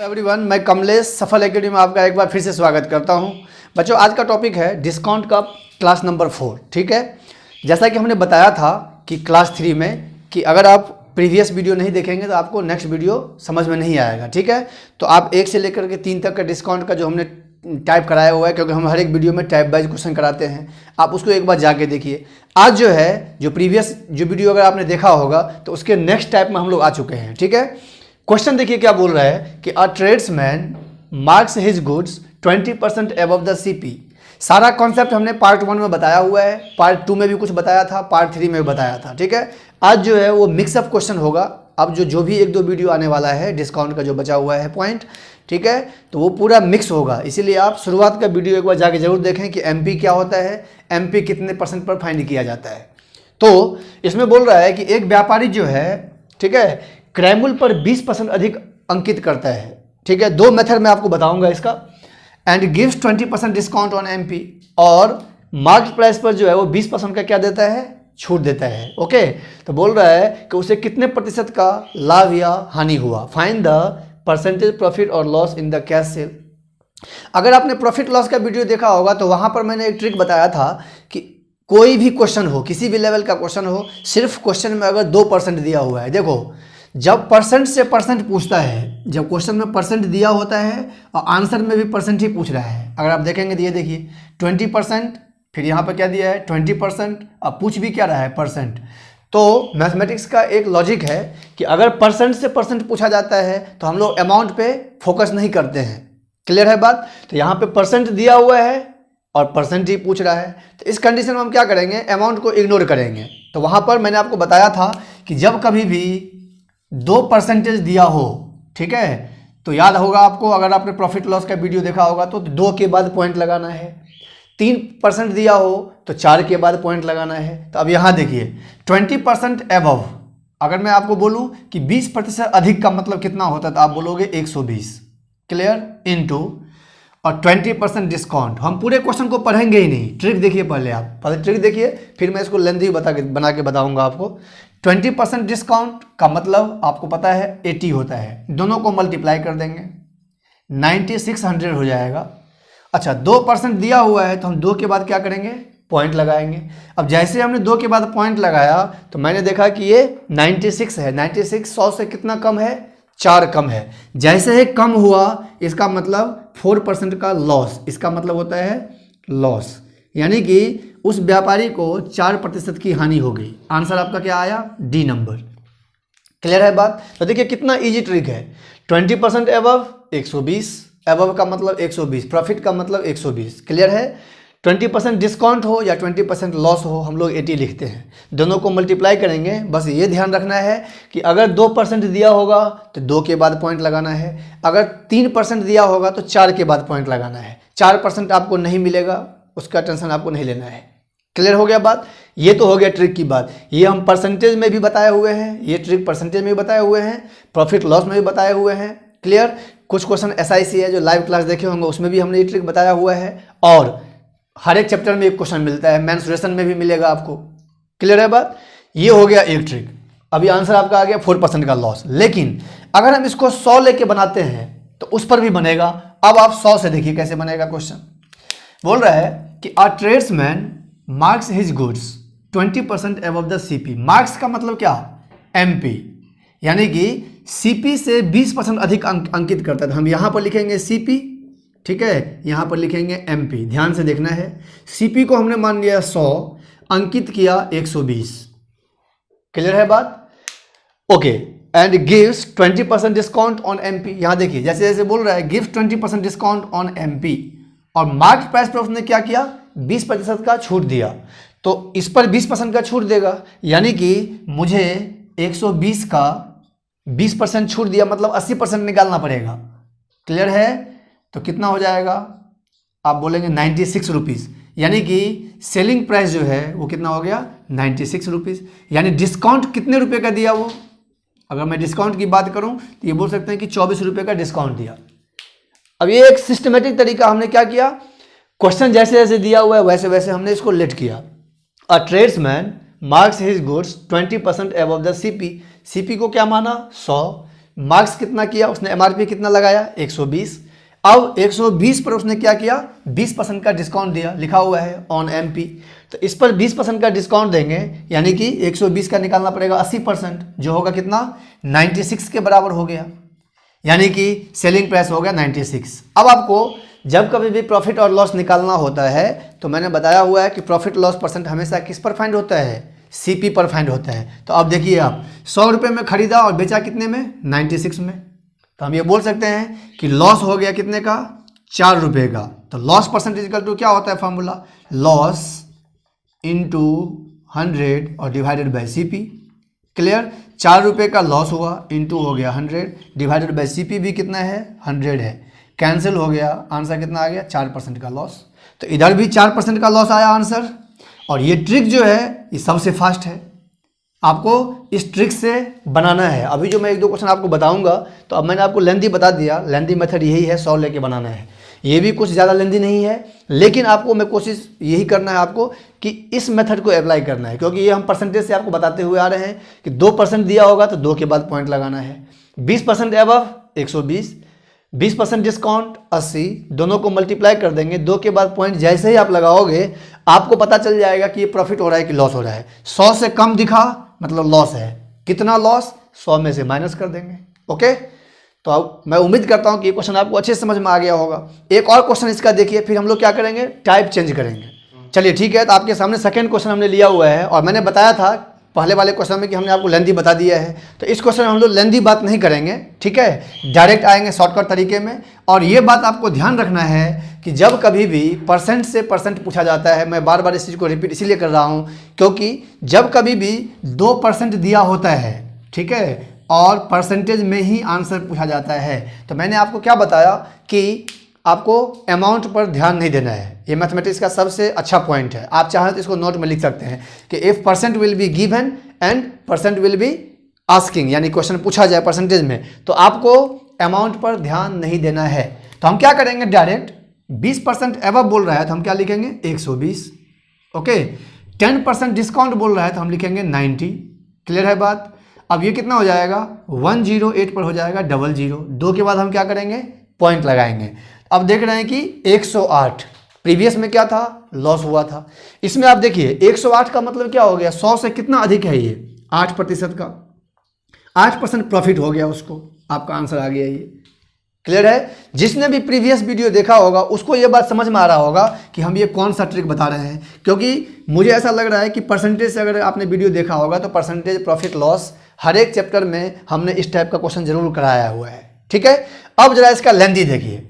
Hello everyone, मैं कमलेश सफल academy में आपका एक बार फिर से स्वागत करता हूं। बच्चों, आज का टॉपिक है डिस्काउंट का क्लास नंबर 4। ठीक है, जैसा कि हमने बताया था कि क्लास 3 में कि अगर आप प्रीवियस वीडियो नहीं देखेंगे तो आपको नेक्स्ट वीडियो समझ में नहीं आएगा। ठीक है, तो आप 1 से लेकर के 3 तक का डिस्काउंट का जो हमने टाइप कराया हुआ है, क्योंकि हम हर एक वीडियो में टाइप वाइज क्वेश्चन कराते हैं, आप उसको एक बार जाके देखिए। आज जो है जो प्रीवियस जो वीडियो अगर आपने देखा होगा तो उसके नेक्स्ट टाइप में हम लोग आ चुके हैं। ठीक है, क्वेश्चन देखिए क्या बोल रहा है कि a tradesman marks his goods 20% above the CP. सारा कॉन्सेप्ट हमने पार्ट 1 में बताया हुआ है, पार्ट 2 में भी कुछ बताया था, पार्ट 3 में भी बताया था। ठीक है, आज जो है वो मिक्सअप क्वेश्चन होगा। अब जो भी 1-2 वीडियो आने वाला है डिस्काउंट का जो बचा हुआ है पॉइंट, ठीक है, तो वो पूरा मिक्स होगा। इसीलिए आप शुरुआत का वीडियो एक बार जाके जरूर देखें कि एमपी क्या होता है, एमपी कितने % पर फाइंड किया जाता है। तो इसमें बोल रहा है कि एक व्यापारी जो है, ठीक है, क्रैमुल पर 20% अधिक अंकित करता है। ठीक है, 2 मेथड मैं आपको बताऊंगा इसका। And gives 20% discount on MP, और मार्केट प्राइस पर जो है वो 20% का क्या देता है, छूट देता है। ओके, तो बोल रहा है कि उसे कितने प्रतिशत का लाभ या हानि हुआ। फाइंड द परसेंटेज प्रॉफिट और loss in the cash cell. अगर आपने प्रॉफिट लॉस का वीडियो देखा होगा तो वहां पर मैंने एक ट्रिक बताया था कि कोई भी क्वेश्चन हो, किसी भी लेवल का क्वेश्चन हो, सिर्फ क्वेश्चन में अगर 2% दिया हुआ है, देखो जब परसेंट से परसेंट पूछता है, जब क्वेश्चन में परसेंट दिया होता है और आंसर में भी परसेंट ही पूछ रहा है, अगर आप देखेंगे तो ये देखिए 20%, फिर यहाँ पर क्या दिया है 20%, अब पूछ भी क्या रहा है परसेंट। तो मैथमेटिक्स का एक लॉजिक है कि अगर परसेंट से परसेंट पूछा जाता है तो हम लोग अमाउंट पे फोकस नहीं करते हैं। क्लियर है बात? तो यहाँ पे परसेंट दिया हुआ है और परसेंट ही पूछ रहा है, तो इस कंडीशन में हम क्या करेंगे, अमाउंट को इग्नोर करेंगे। तो वहाँ पर मैंने आपको बताया था कि जब कभी भी 2% दिया हो, ठीक है, तो याद होगा आपको, अगर आपने प्रॉफिट लॉस का वीडियो देखा होगा तो 2 के बाद पॉइंट लगाना है। 3% दिया हो तो 4 के बाद पॉइंट लगाना है। तो अब यहाँ देखिए 20% एबव, अगर मैं आपको बोलूँ कि 20% अधिक का मतलब कितना होता है तो आप बोलोगे 120। क्लियर? इनटू और 20% डिस्काउंट। हम पूरे क्वेश्चन को पढ़ेंगे ही नहीं, ट्रिक देखिए पहले, आप पहले ट्रिक देखिए, फिर मैं इसको लेंथी बना के बताऊंगा आपको। 20% डिस्काउंट का मतलब आपको पता है 80 होता है, दोनों को मल्टीप्लाई कर देंगे 9600 हो जाएगा। अच्छा, 2% दिया हुआ है तो हम 2 के बाद क्या करेंगे, पॉइंट लगाएंगे। अब जैसे हमने 2 के बाद पॉइंट लगाया तो मैंने देखा कि ये 96 है। 96 100 से कितना कम है, 4 कम है। जैसे ही कम हुआ इसका मतलब 4% का लॉस, इसका मतलब होता है लॉस, यानी कि उस व्यापारी को 4% की हानि हो गई। आंसर आपका क्या आया, डी नंबर। क्लियर है बात? तो देखिए कितना इजी ट्रिक है। 20% एबव 120, एबव का मतलब 120, प्रॉफिट का मतलब 120। क्लियर है? 20% डिस्काउंट हो या 20% लॉस हो, हम लोग 80 लिखते हैं, दोनों को मल्टीप्लाई करेंगे। बस ये ध्यान रखना है कि अगर 2% दिया होगा तो 2 के बाद पॉइंट लगाना है, अगर 3% दिया होगा तो 4 के बाद पॉइंट लगाना है। 4% आपको नहीं मिलेगा, उसका टेंशन आपको नहीं लेना है। क्लियर हो गया बात? ये तो हो गया ट्रिक की बात। ये हम परसेंटेज में भी बताए हुए हैं, ये ट्रिक परसेंटेज में भी बताए हुए हैं, प्रॉफिट लॉस में भी बताए हुए हैं। क्लियर? कुछ क्वेश्चन SIC है जो लाइव क्लास देखे होंगे, उसमें भी हमने ये ट्रिक बताया हुआ है, और हर एक चैप्टर में एक क्वेश्चन मिलता है, मेंसुरेशन में भी मिलेगा आपको। क्लियर है बात? ये हो गया एक ट्रिक। अभी आंसर आपका आ गया 4% का लॉस। लेकिन अगर हम इसको 100 लेके बनाते हैं तो उस पर भी बनेगा। अब आप 100 से देखिए कैसे बनेगा क्वेश्चन। बोल रहा है कि a tradesman marks his goods 20% above the CP. Marks का मतलब क्या, एमपी, यानी कि सीपी से 20% अधिक अंकित करता है। तो हम यहां पर लिखेंगे सीपी, ठीक है, यहां पर लिखेंगे एमपी। ध्यान से देखना है, सीपी को हमने मान लिया 100, अंकित किया 120। क्लियर है बात? Okay, and gives 20% discount on MP. यहां देखिए जैसे जैसे बोल रहा है गिव्स 20% डिस्काउंट ऑन एमपी, और मार्केट प्राइस पर उसने क्या किया, 20% का छूट दिया, तो इस पर 20% का छूट देगा, यानी कि मुझे 120 का 20% छूट दिया, मतलब 80% निकालना पड़ेगा। क्लियर है? तो कितना हो जाएगा, आप बोलेंगे 96 रुपीज़, यानी कि सेलिंग प्राइस जो है वो कितना हो गया, 96 रुपीज़। यानी डिस्काउंट कितने रुपए का दिया वो, अगर मैं डिस्काउंट की बात करूं तो ये बोल सकते हैं कि 24 रुपये का डिस्काउंट दिया। अब ये एक सिस्टमेटिक तरीका, हमने क्या किया, क्वेश्चन जैसे जैसे दिया हुआ है वैसे वैसे हमने इसको लेट किया। A tradesman marks his goods 20% above the CP. CP को क्या माना, 100, मार्क्स कितना किया उसने, एमआरपी कितना लगाया 120। अब 120 पर उसने क्या किया, 20% का डिस्काउंट दिया, लिखा हुआ है ऑन एमपी। तो इस पर 20% का डिस्काउंट देंगे, यानी कि 120 का निकालना पड़ेगा 80%, जो होगा कितना 96 के बराबर हो गया, यानी कि सेलिंग प्राइस हो गया 96। अब आपको जब कभी भी प्रॉफिट और लॉस निकालना होता है तो मैंने बताया हुआ है कि प्रॉफिट लॉस परसेंट हमेशा किस पर फाइंड होता है, सीपी पर फाइंड होता है। तो अब देखिए आप 100 रुपये में खरीदा और बेचा कितने में, 96 में। तो हम ये बोल सकते हैं कि लॉस हो गया कितने का, 4 रुपये का। तो लॉस परसेंटेज इक्वल टू क्या होता है फार्मूला, लॉस इंटू 100 और डिवाइडेड बाई सीपी। क्लियर, 4 रुपये का लॉस हुआ, इंटू हो गया 100 डिवाइडेड बाई सीपी भी कितना है 100 है, कैंसिल हो गया, आंसर कितना आ गया 4% का लॉस। तो इधर भी 4% का लॉस आया आंसर। और ये ट्रिक जो है ये सबसे फास्ट है, आपको इस ट्रिक से बनाना है। अभी जो मैं 1-2 क्वेश्चन आपको बताऊंगा, तो अब मैंने आपको लेंदी बता दिया, लेंदी मेथड यही है, 100 लेके बनाना है। ये भी कुछ ज़्यादा लेंदी नहीं है, लेकिन आपको मैं कोशिश यही करना है आपको कि इस मेथड को अप्लाई करना है, क्योंकि ये हम परसेंटेज से आपको बताते हुए आ रहे हैं कि 2% दिया होगा तो 2 के बाद पॉइंट लगाना है, 20% एबव 120, 20% डिस्काउंट 80, दोनों को मल्टीप्लाई कर देंगे, 2 के बाद पॉइंट जैसे ही आप लगाओगे आपको पता चल जाएगा कि ये प्रॉफिट हो रहा है कि लॉस हो रहा है। 100 से कम दिखा मतलब लॉस है, कितना लॉस, 100 में से माइनस कर देंगे। ओके, तो अब मैं उम्मीद करता हूँ कि ये क्वेश्चन आपको अच्छे से समझ में आ गया होगा। एक और क्वेश्चन इसका देखिए, फिर हम लोग क्या करेंगे, टाइप चेंज करेंगे। चलिए ठीक है, तो आपके सामने सेकंड क्वेश्चन हमने लिया हुआ है, और मैंने बताया था पहले वाले क्वेश्चन में कि हमने आपको लेंदी बता दिया है। तो इस क्वेश्चन में हम लोग लेंदी बात नहीं करेंगे, ठीक है, डायरेक्ट आएंगे शॉर्टकट तरीके में। और ये बात आपको ध्यान रखना है कि जब कभी भी परसेंट से परसेंट पूछा जाता है, मैं बार बार इस चीज़ को रिपीट इसीलिए कर रहा हूँ क्योंकि जब कभी भी 2% दिया होता है, ठीक है, और परसेंटेज में ही आंसर पूछा जाता है, तो मैंने आपको क्या बताया कि आपको अमाउंट पर ध्यान नहीं देना है। ये मैथमेटिक्स का सबसे अच्छा पॉइंट है। आप चाहें तो इसको नोट में लिख सकते हैं कि if percent will be given and percent will be asking, यानी क्वेश्चन पूछा जाए परसेंटेज में, तो आपको अमाउंट पर ध्यान नहीं देना है। तो हम क्या करेंगे, डायरेक्ट 20% एबव बोल रहा है तो हम क्या लिखेंगे 120। ओके, 10% डिस्काउंट बोल रहा है तो हम लिखेंगे 90। क्लियर है बात। अब ये कितना हो जाएगा, 108 पर हो जाएगा 00, 2 के बाद हम क्या करेंगे, पॉइंट लगाएंगे। अब देख रहे हैं कि 108 प्रीवियस में क्या था, लॉस हुआ था। इसमें आप देखिए 108 का मतलब क्या हो गया, 100 से कितना अधिक है ये, 8% का, 8% प्रॉफिट हो गया उसको, आपका आंसर आ गया ये। क्लियर है, जिसने भी प्रीवियस वीडियो देखा होगा उसको ये बात समझ में आ रहा होगा कि हम ये कौन सा ट्रिक बता रहे हैं, क्योंकि मुझे ऐसा लग रहा है कि परसेंटेज से अगर आपने वीडियो देखा होगा तो परसेंटेज प्रॉफिट लॉस हर एक चैप्टर में हमने इस टाइप का क्वेश्चन जरूर कराया हुआ है। ठीक है, अब जरा इसका लेंदी देखिए,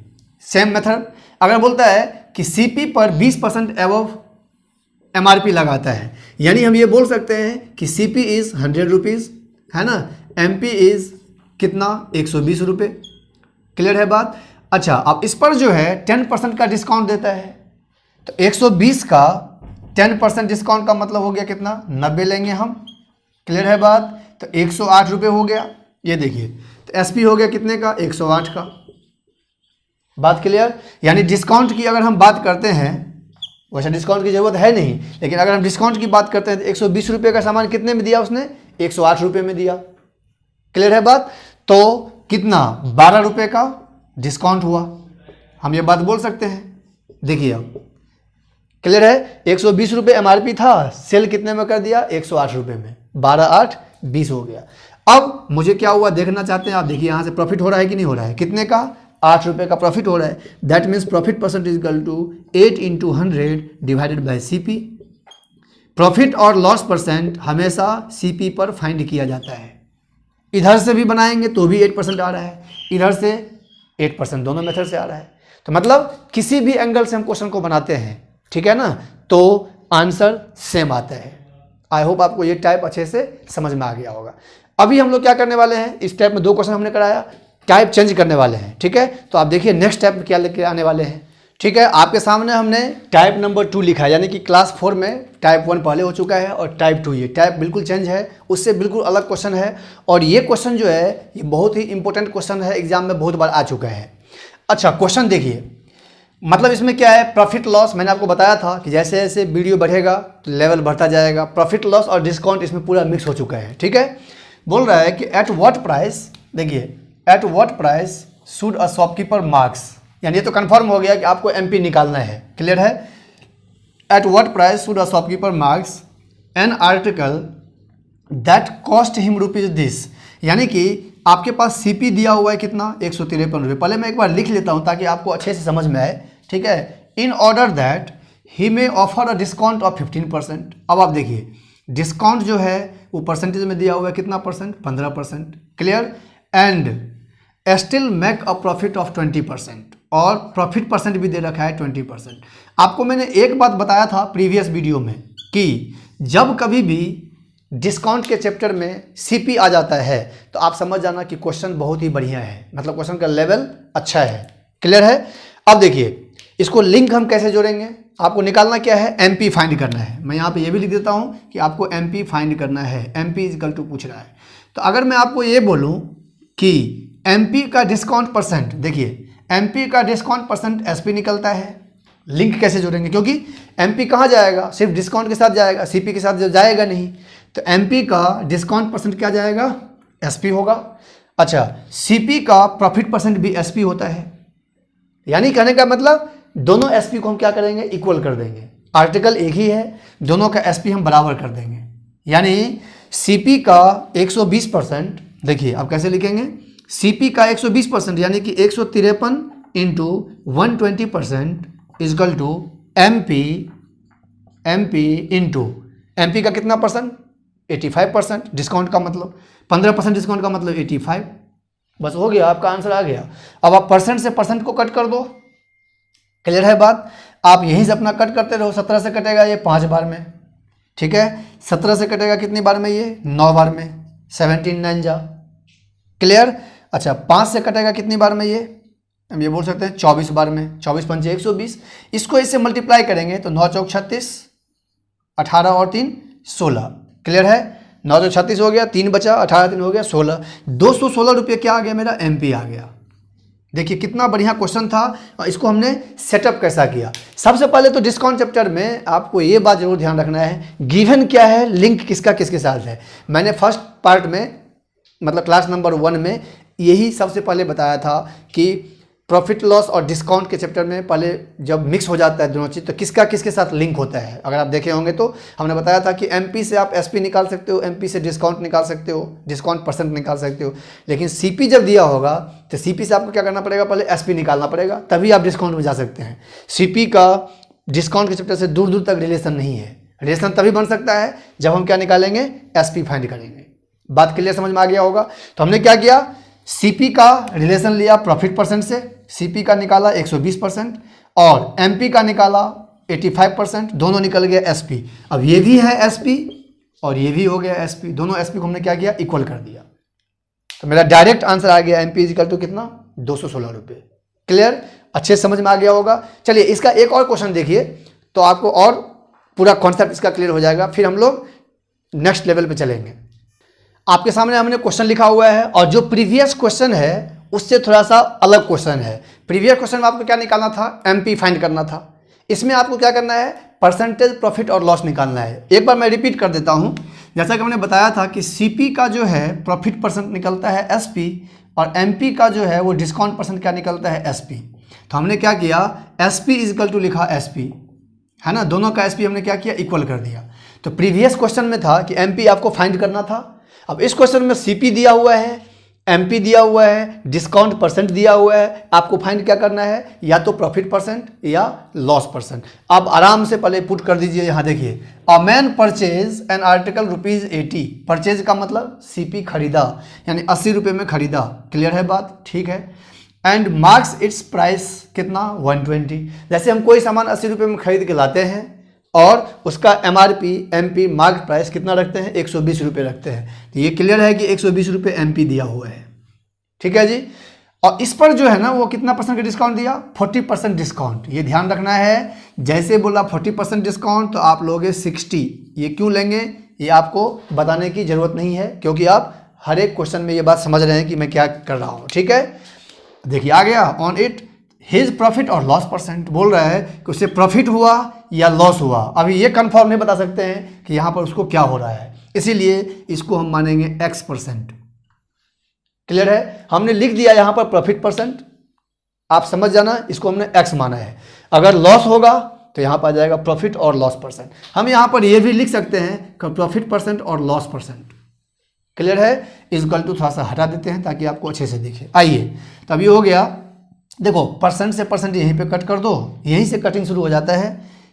सेम मेथड। अगर बोलता है कि सीपी पर 20% एबव एमआरपी लगाता है, यानी हम ये बोल सकते हैं कि सीपी इज़ 100 रुपीज़, है ना, एमपी इज़ कितना 120 रुपये। क्लियर है बात। अच्छा, अब इस पर जो है 10% का डिस्काउंट देता है, तो 120 का 10% डिस्काउंट का मतलब हो गया कितना, 90 लेंगे हम। क्लियर है बात। तो 108 रुपये हो गया, ये देखिए, तो एसपी हो गया कितने का, 108 का। बात क्लियर। यानी डिस्काउंट की अगर हम बात करते हैं, वैसे डिस्काउंट की जरूरत है नहीं, लेकिन अगर हम डिस्काउंट की बात करते हैं तो 120 रुपये का सामान कितने में दिया उसने, 108 रुपये में दिया। क्लियर है बात। तो कितना, 12 रुपये का डिस्काउंट हुआ, हम ये बात बोल सकते हैं। देखिए अब क्लियर है, 120 रुपये एमआरपी था, सेल कितने में कर दिया, 108 रुपये में, 12 8 20 हो गया। अब मुझे क्या हुआ देखना चाहते हैं आप, देखिए यहाँ से प्रॉफिट हो रहा है कि नहीं हो रहा है, कितने का, 8 रुपये का प्रॉफिट हो रहा है। That means profit percentage equal to 8 × 100 divided by CP. Profit और लॉस परसेंट हमेशा सीपी पर फाइंड किया जाता है। इधर से भी बनाएंगे तो भी 8% आ रहा है, इधर से 8%, दोनों मेथड से आ रहा है। तो मतलब किसी भी एंगल से हम क्वेश्चन को बनाते हैं, ठीक है ना, तो आंसर सेम आता है। आई होप आपको ये टाइप अच्छे से समझ में आ गया होगा। अभी हम लोग क्या करने वाले हैं, इस टाइप में 2 क्वेश्चन हमने कराया, टाइप चेंज करने वाले हैं। ठीक है, तो आप देखिए नेक्स्ट टाइप में क्या लेके आने वाले हैं। ठीक है, आपके सामने हमने टाइप नंबर 2 लिखा है, यानी कि क्लास 4 में टाइप 1 पहले हो चुका है और टाइप 2 ये टाइप बिल्कुल चेंज है, उससे बिल्कुल अलग क्वेश्चन है। और ये क्वेश्चन जो है ये बहुत ही इंपॉर्टेंट क्वेश्चन है, एग्जाम में बहुत बार आ चुका है। अच्छा, क्वेश्चन देखिए, मतलब इसमें क्या है, प्रॉफिट लॉस, मैंने आपको बताया था कि जैसे जैसे वीडियो बढ़ेगा तो लेवल बढ़ता जाएगा। प्रॉफिट लॉस और डिस्काउंट इसमें पूरा मिक्स हो चुका है। ठीक है, बोल रहा है कि एट व्हाट प्राइस देखिए, at what price should a shopkeeper marks, यानी ये तो कंफर्म हो गया कि आपको एमपी निकालना है, क्लियर है। At what price should a shopkeeper marks an article that cost him rupees this, यानी कि आपके पास सीपी दिया हुआ है कितना, 153 रुपये। पहले मैं एक बार लिख लेता हूँ ताकि आपको अच्छे से समझ में आए, ठीक है। In order that he may offer a discount of 15%। अब आप देखिए, डिस्काउंट जो है वो परसेंटेज में दिया हुआ है कितना percent, 15%, clear. And still make a profit of 20%, और प्रॉफिट परसेंट भी दे रखा है 20%। आपको मैंने एक बात बताया था प्रीवियस वीडियो में कि जब कभी भी डिस्काउंट के चैप्टर में सीपी आ जाता है तो आप समझ जाना कि क्वेश्चन बहुत ही बढ़िया है, मतलब क्वेश्चन का लेवल अच्छा है, क्लियर है। अब देखिए, इसको लिंक हम कैसे जोड़ेंगे, आपको निकालना क्या है, एमपी फाइंड करना है। मैं यहाँ पे ये भी लिख देता हूँ कि आपको एमपी फाइंड करना है, एमपी इक्वल टू पूछ रहा है। तो अगर मैं आपको ये बोलूँ कि एमपी का डिस्काउंट परसेंट, देखिए एमपी का डिस्काउंट परसेंट एसपी निकलता है, लिंक कैसे जोड़ेंगे, क्योंकि एमपी कहाँ जाएगा, सिर्फ डिस्काउंट के साथ जाएगा, सीपी के साथ जाएगा नहीं। तो एमपी का डिस्काउंट परसेंट क्या जाएगा, एसपी होगा। अच्छा, सीपी का प्रॉफिट परसेंट भी एसपी होता है, यानी कहने का मतलब दोनों एसपी को हम क्या करेंगे, इक्वल कर देंगे। आर्टिकल एक ही है, दोनों का एसपी हम बराबर कर देंगे, यानी सीपी का 120%, देखिए आप कैसे लिखेंगे, सीपी का 120% यानी कि 153 into 120% equal to MP into MP का कितना परसेंट, 85%, डिस्काउंट का मतलब 15%, डिस्काउंट का मतलब 85, बस हो गया, आपका आंसर आ गया। अब आप परसेंट से परसेंट को कट कर दो, क्लियर है बात। आप यहीं से अपना कट करते रहो, 17 से कटेगा ये 5 बार में, ठीक है। 17 से कटेगा कितनी बार में, ये 9 बार में, 17 9 जा, क्लियर। अच्छा, 5 से कटेगा कितनी बार में, ये हम ये बोल सकते हैं 24 बार में, 24 पंचे 120। इसको इससे मल्टीप्लाई करेंगे तो 9 चौक 36, 18 और 3 16, क्लियर है। 9 चौक 36 हो गया, 3 बचा, 18 3 हो गया 16, 216 रुपये क्या आ गया मेरा, एमपी आ गया। देखिए कितना बढ़िया क्वेश्चन था, और इसको हमने सेटअप कैसा किया। सबसे पहले तो डिस्काउंट चैप्टर में आपको ये बात जरूर ध्यान रखना है, गिवन क्या है, लिंक किसका किसके साथ है। मैंने फर्स्ट पार्ट में, मतलब क्लास नंबर 1 में यही सबसे पहले बताया था कि प्रॉफिट लॉस और डिस्काउंट के चैप्टर में पहले जब मिक्स हो जाता है दोनों चीज़ तो किसका किसके साथ लिंक होता है। अगर आप देखे होंगे तो हमने बताया था कि एमपी से आप एसपी निकाल सकते हो, एमपी से डिस्काउंट निकाल सकते हो, डिस्काउंट परसेंट निकाल सकते हो, लेकिन सीपी जब दिया होगा तो सीपी से आपको क्या करना पड़ेगा, पहले एसपी निकालना पड़ेगा, तभी आप डिस्काउंट में जा सकते हैं। सीपी का डिस्काउंट के चैप्टर से दूर दूर तक रिलेशन नहीं है, रिलेशन तभी बन सकता है जब हम क्या निकालेंगे, एसपी फाइंड करेंगे। बात क्लियर समझ में आ गया होगा। तो हमने क्या किया, सीपी का रिलेशन लिया प्रॉफिट परसेंट से, सीपी का निकाला 120% और एमपी का निकाला 85%, दोनों निकल गया एसपी। अब ये भी है एसपी और ये भी हो गया एसपी, दोनों एसपी को हमने क्या किया, इक्वल कर दिया। तो मेरा डायरेक्ट आंसर आ गया एमपी इक्वल टू कितना, 216 रुपये। क्लियर, अच्छे समझ में आ गया होगा। चलिए इसका एक और क्वेश्चन देखिए तो आपको और पूरा कॉन्सेप्ट इसका क्लियर हो जाएगा, फिर हम लोग नेक्स्ट लेवल पे चलेंगे। आपके सामने हमने क्वेश्चन लिखा हुआ है और जो प्रीवियस क्वेश्चन है उससे थोड़ा सा अलग क्वेश्चन है। प्रीवियस क्वेश्चन में आपको क्या निकालना था, एमपी फाइंड करना था। इसमें आपको क्या करना है, परसेंटेज प्रॉफिट और लॉस निकालना है। एक बार मैं रिपीट कर देता हूं, जैसा कि हमने बताया था कि सीपी का जो है प्रॉफिट परसेंट निकलता है एसपी और एमपी का जो है वो डिस्काउंट परसेंट क्या निकलता है, एसपी। तो हमने क्या किया, एसपी इक्वल टू लिखा एसपी, है ना, दोनों का एसपी हमने क्या किया, इक्वल कर दिया। तो प्रीवियस क्वेश्चन में था कि एमपी आपको फाइंड करना था, अब इस क्वेश्चन में सीपी दिया हुआ है, एमपी दिया हुआ है, डिस्काउंट परसेंट दिया हुआ है, आपको फाइंड क्या करना है, या तो प्रॉफिट परसेंट या लॉस परसेंट। आप आराम से पहले पुट कर दीजिए, यहाँ देखिए, a man purchase an article ₹80, purchase का मतलब सीपी खरीदा, यानी 80 रुपये में खरीदा। क्लियर है बात, ठीक है। एंड मार्क्स इट्स प्राइस कितना, 120। जैसे हम कोई सामान 80 रुपये में खरीद के लाते हैं और उसका एमआरपी एमपी मार्केट प्राइस कितना रखते हैं, 120 रुपये रखते हैं। तो ये क्लियर है कि 120 रुपये एमपी दिया हुआ है, ठीक है जी। और इस पर जो है ना वो कितना परसेंट का डिस्काउंट दिया, 40% डिस्काउंट। ये ध्यान रखना है, जैसे बोला 40% डिस्काउंट तो आप लोगे 60। ये क्यों लेंगे ये आपको बताने की जरूरत नहीं है, क्योंकि आप हर एक क्वेश्चन में ये बात समझ रहे हैं कि मैं क्या कर रहा हूँ, ठीक है। देखिए आ गया, ऑन इट हिज प्रॉफिट और लॉस परसेंट, बोल रहा है कि उससे प्रॉफिट हुआ या लॉस हुआ। अभी ये कंफर्म नहीं बता सकते हैं कि यहाँ पर उसको क्या हो रहा है, इसीलिए इसको हम मानेंगे X%। क्लियर है? हमने लिख दिया यहाँ पर प्रॉफिट परसेंट, आप समझ जाना, इसको हमने एक्स माना है। अगर लॉस होगा तो यहाँ पर आ जाएगा प्रॉफिट और लॉस परसेंट। हम यहाँ पर ये भी लिख सकते हैं कि प्रॉफिट परसेंट और लॉस परसेंट। क्लियर है? इस इक्वल टू थोड़ा सा हटा देते हैं ताकि आपको अच्छे से दिखे। आइए, तो अब ये हो गया। देखो, परसेंट से परसेंट यहीं पे कट कर दो, यहीं से कटिंग शुरू हो जाता है।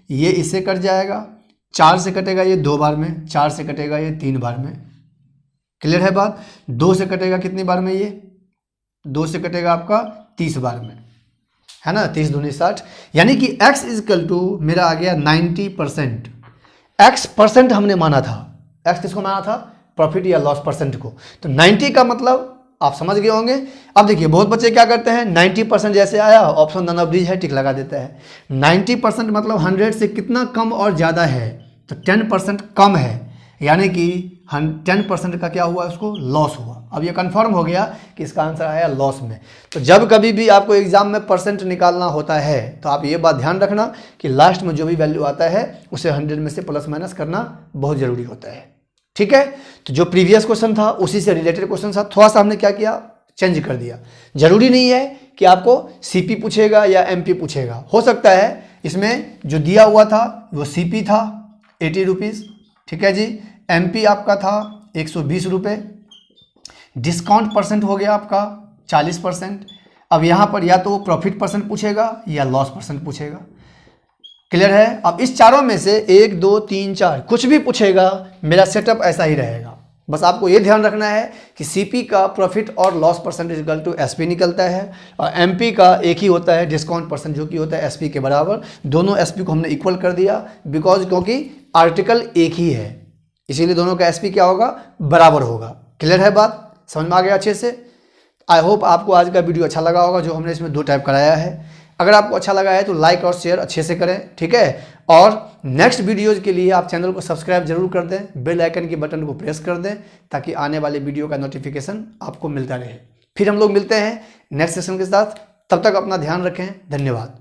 ये इससे कट जाएगा, 4 से कटेगा ये 2 बार में, 4 से कटेगा ये 3 बार में। क्लियर है बात? 2 से कटेगा कितनी बार में? ये 2 से कटेगा आपका 30 बार में, है ना? 30 दूनी 60, यानी कि x इजकल टू मेरा आ गया 90%। x परसेंट हमने माना था। x किसको माना था? प्रॉफिट या लॉस परसेंट को। तो 90 का मतलब आप समझ गए होंगे। अब देखिए, बहुत बच्चे क्या करते हैं, 90% जैसे आया ऑप्शन नन ऑफ दीज है, टिक लगा देता है। 90% मतलब 100 से कितना कम और ज़्यादा है, तो 10% कम है, यानी कि 10% का क्या हुआ, उसको लॉस हुआ। अब ये कंफर्म हो गया कि इसका आंसर आया लॉस में। तो जब कभी भी आपको एग्जाम में परसेंट निकालना होता है तो आप ये बात ध्यान रखना कि लास्ट में जो भी वैल्यू आता है उसे 100 में से प्लस माइनस करना बहुत ज़रूरी होता है। ठीक है? तो जो प्रीवियस क्वेश्चन था उसी से रिलेटेड क्वेश्चन था, थोड़ा सा हमने क्या किया, चेंज कर दिया। जरूरी नहीं है कि आपको सीपी पूछेगा या एमपी पूछेगा, हो सकता है इसमें जो दिया हुआ था वो सीपी था 80 रुपीज़, ठीक है जी, एमपी आपका था 120 रुपये, डिस्काउंट परसेंट हो गया आपका 40%। अब यहाँ पर या तो प्रॉफिट परसेंट पूछेगा या लॉस परसेंट पूछेगा। क्लियर है? अब इस चारों में से 1 2 3 4 कुछ भी पूछेगा, मेरा सेटअप ऐसा ही रहेगा। बस आपको ये ध्यान रखना है कि सीपी का प्रॉफिट और loss percentage equal to SP निकलता है, और एमपी का एक ही होता है डिस्काउंट परसेंट, जो कि होता है एसपी के बराबर। दोनों एसपी को हमने इक्वल कर दिया क्योंकि आर्टिकल एक ही है, इसीलिए दोनों का एसपी क्या होगा, बराबर होगा। क्लियर है बात? समझ में आ गया अच्छे से? आई होप आपको आज का वीडियो अच्छा लगा होगा, जो हमने इसमें 2 टाइप कराया है। अगर आपको अच्छा लगा है तो लाइक और शेयर अच्छे से करें, ठीक है? और नेक्स्ट वीडियोज़ के लिए आप चैनल को सब्सक्राइब जरूर कर दें, बेल आइकन के बटन को प्रेस कर दें, ताकि आने वाले वीडियो का नोटिफिकेशन आपको मिलता रहे। फिर हम लोग मिलते हैं नेक्स्ट सेशन के साथ, तब तक अपना ध्यान रखें। धन्यवाद।